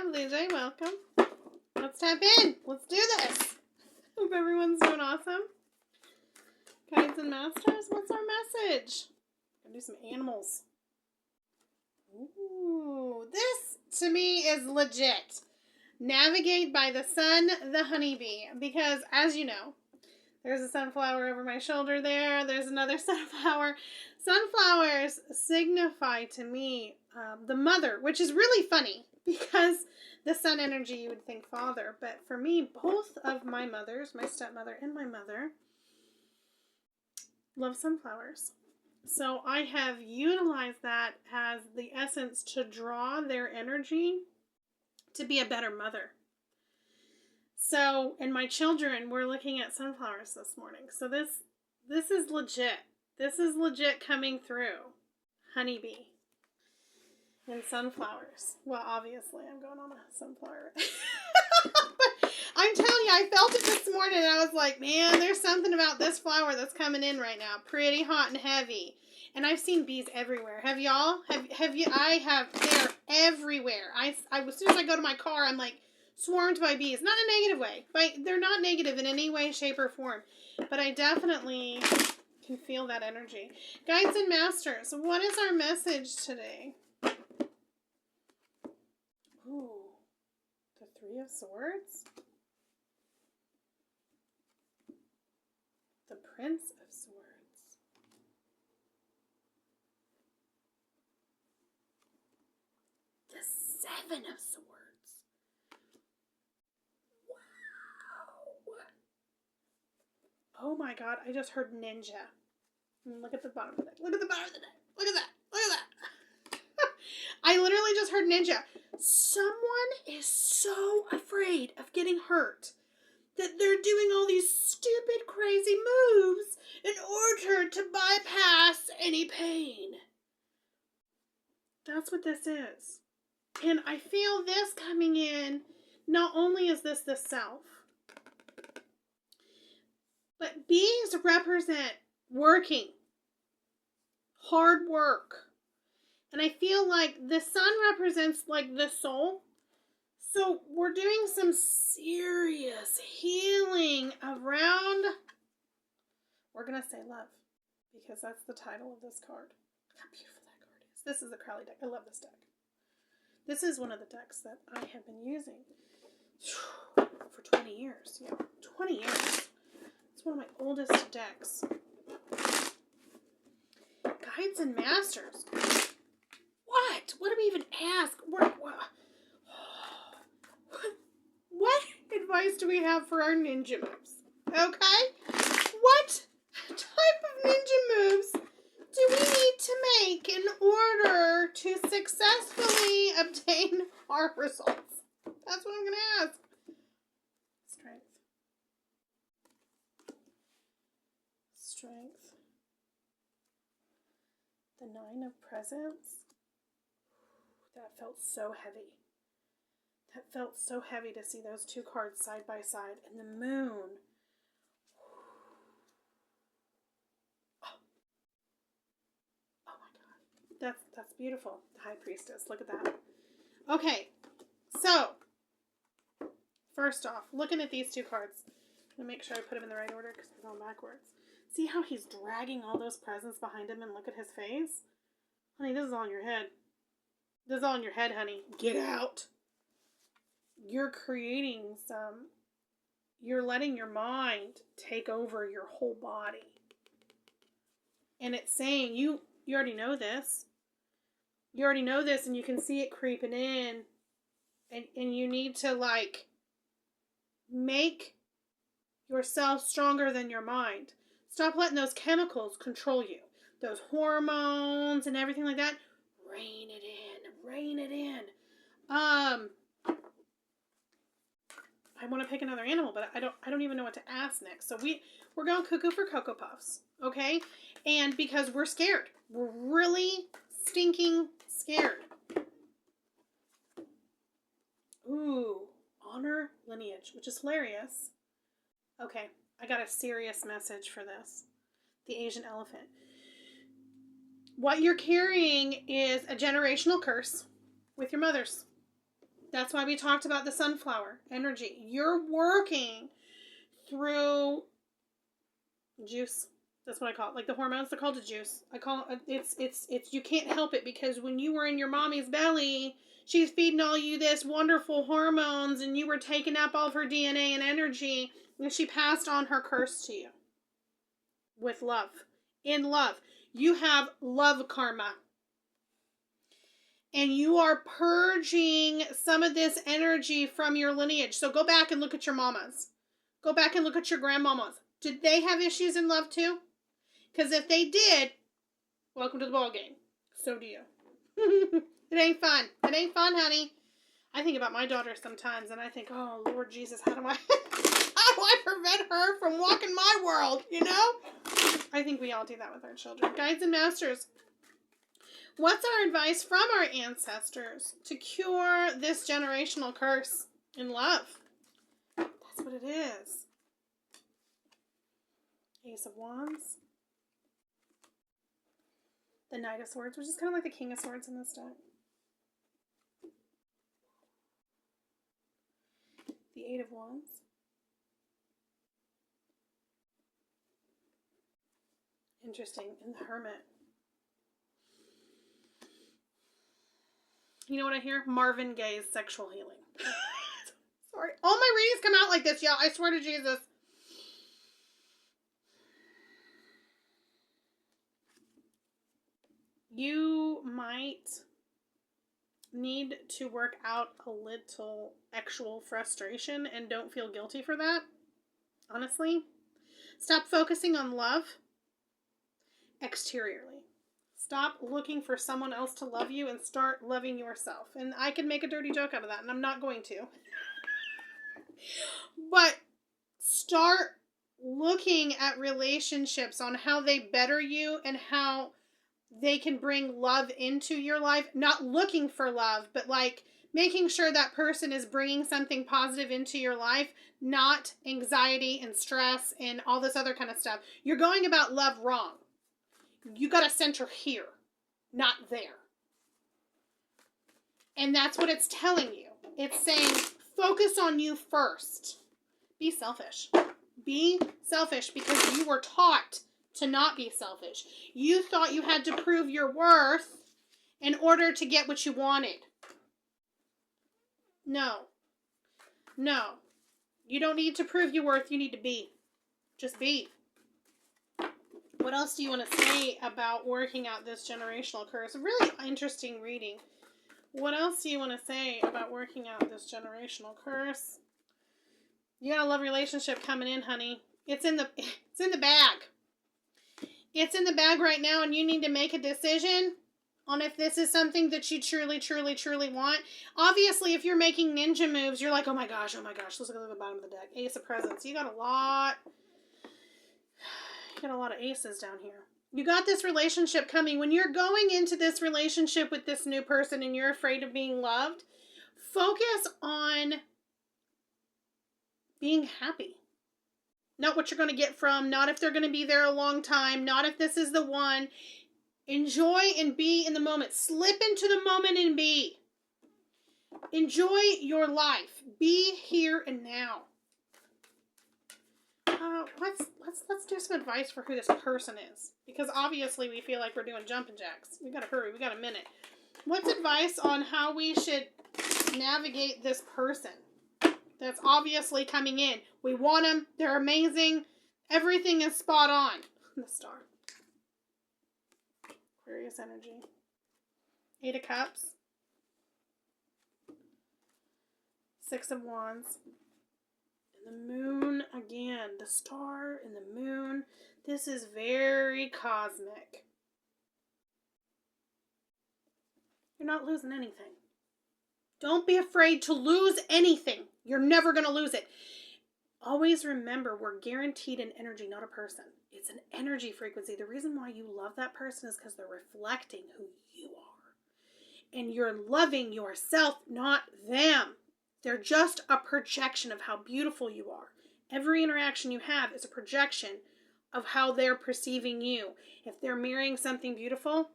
Yeah, Blue Jay, welcome. Let's tap in. Let's do this. Hope everyone's doing awesome. Guides and Masters, what's our message? Gonna do some animals. Ooh, this to me is legit. Navigate by the sun, the honeybee. Because as you know, there's a sunflower over my shoulder there. There's another sunflower. Sunflowers signify to me the mother, which is really funny because the sun energy, you would think father. But for me, both of my mothers, my stepmother and my mother, love sunflowers. So I have utilized that as the essence to draw their energy to be a better mother. So, and my children were looking at sunflowers this morning. So this is legit. This is legit coming through. Honeybee and sunflowers. Well, obviously I'm going on a sunflower. But I'm telling you, I felt it this morning and I was like, man, there's something about this flower that's coming in right now. Pretty hot and heavy. And I've seen bees everywhere. Have y'all? Have you? I have. They're everywhere. As soon as I go to my car, I'm like swarmed by bees. Not in a negative way. They're not negative in any way, shape, or form. But I definitely can feel that energy. Guides and Masters, what is our message today? Ooh, the Three of Swords. The Prince of Swords. Seven of Swords. Wow. Oh my god, I just heard ninja. Look at the bottom of the deck. Look at the bottom of the deck. Look at that. Look at that. I literally just heard ninja. Someone is so afraid of getting hurt that they're doing all these stupid, crazy moves in order to bypass any pain. That's what this is. And I feel this coming in, not only is this the self, but bees represent working, hard work. And I feel like the sun represents like the soul. So we're doing some serious healing around, we're going to say love, because that's the title of this card. Look how beautiful that card is. This is the Crowley deck. I love this deck. This is one of the decks that I have been using for 20 years. Yeah, 20 years. It's one of my oldest decks. Guides and Masters. What? What do we even ask? What advice do we have for our ninja moves? Okay? What type of ninja moves do we need to make in order to successfully obtain our results? That's what I'm going to ask. Strength. Strength. The Nine of Presents. That felt so heavy. That felt so heavy to see those two cards side by side. And the Moon. That's beautiful. The High Priestess. Look at that. Okay. So, first off, looking at these two cards. I'm going to make sure I put them in the right order because they're going backwards. See how he's dragging all those presents behind him and look at his face? Honey, this is all in your head. This is all in your head, honey. Get out. You're creating you're letting your mind take over your whole body. And it's saying, you already know this. You already know this and you can see it creeping in. And you need to make yourself stronger than your mind. Stop letting those chemicals control you. Those hormones and everything like that. Rein it in. Rein it in. I want to pick another animal, but I don't even know what to ask next. So we're going cuckoo for Cocoa Puffs, okay? And because we're scared. We're really stinking scared. Ooh, honor lineage, which is hilarious. Okay, I got a serious message for this. The Asian elephant. What you're carrying is a generational curse with your mothers. That's why we talked about the sunflower energy. You're working through juice. That's what I call it. Like the hormones, they're called a juice. I call it, it's, you can't help it because when you were in your mommy's belly, she's feeding all you this wonderful hormones and you were taking up all of her DNA and energy and she passed on her curse to you with love. In love. You have love karma. And you are purging some of this energy from your lineage. So go back and look at your mamas. Go back and look at your grandmamas. Did they have issues in love too? Because if they did, welcome to the ball game. So do you. It ain't fun. It ain't fun, honey. I think about my daughter sometimes and I think, oh, Lord Jesus, how do I prevent her from walking my world, you know? I think we all do that with our children. Guides and masters, what's our advice from our ancestors to cure this generational curse in love? That's what it is. Ace of Wands. The Knight of Swords, which is kind of like the King of Swords in this deck. The Eight of Wands. Interesting. And the Hermit. You know what I hear? Marvin Gaye's Sexual Healing. Sorry. All my readings come out like this, y'all. I swear to Jesus. You might need to work out a little actual frustration and don't feel guilty for that. Honestly. Stop focusing on love exteriorly. Stop looking for someone else to love you and start loving yourself. And I can make a dirty joke out of that, and I'm not going to. But start looking at relationships on how they better you and how they can bring love into your life. Not looking for love, but like making sure that person is bringing something positive into your life, not anxiety and stress and all this other kind of stuff. You're going about love wrong. You got to center here, not there. And that's what it's telling you. It's saying, focus on you first. Be selfish. Be selfish because you were taught to not be selfish. You thought you had to prove your worth in order to get what you wanted. No. No. You don't need to prove your worth. You need to be. Just be. What else do you want to say about working out this generational curse? A really interesting reading. What else do you want to say about working out this generational curse? You got a love relationship coming in, honey. It's in the bag. It's in the bag right now, and you need to make a decision on if this is something that you truly, truly, truly want. Obviously, if you're making ninja moves, you're like, oh my gosh. Let's look at the bottom of the deck. Ace of Presents. You got a lot of aces down here. You got this relationship coming. When you're going into this relationship with this new person and you're afraid of being loved, focus on being happy. Not what you're going to get from, not if they're going to be there a long time, not if this is the one. Enjoy and be in the moment. Slip into the moment and be. Enjoy your life. Be here and now. Let's do some advice for who this person is. Because obviously we feel like we're doing jumping jacks. We gotta hurry. We got a minute. What's advice on how we should navigate this person that's obviously coming in? We want them. They're amazing. Everything is spot on. The star. Aquarius energy. 8 of Cups. 6 of Wands. And the moon again. The star and the moon. This is very cosmic. You're not losing anything. Don't be afraid to lose anything. You're never going to lose it. Always remember, we're guaranteed an energy, not a person. It's an energy frequency. The reason why you love that person is because they're reflecting who you are. And you're loving yourself, not them. They're just a projection of how beautiful you are. Every interaction you have is a projection of how they're perceiving you. If they're mirroring something beautiful,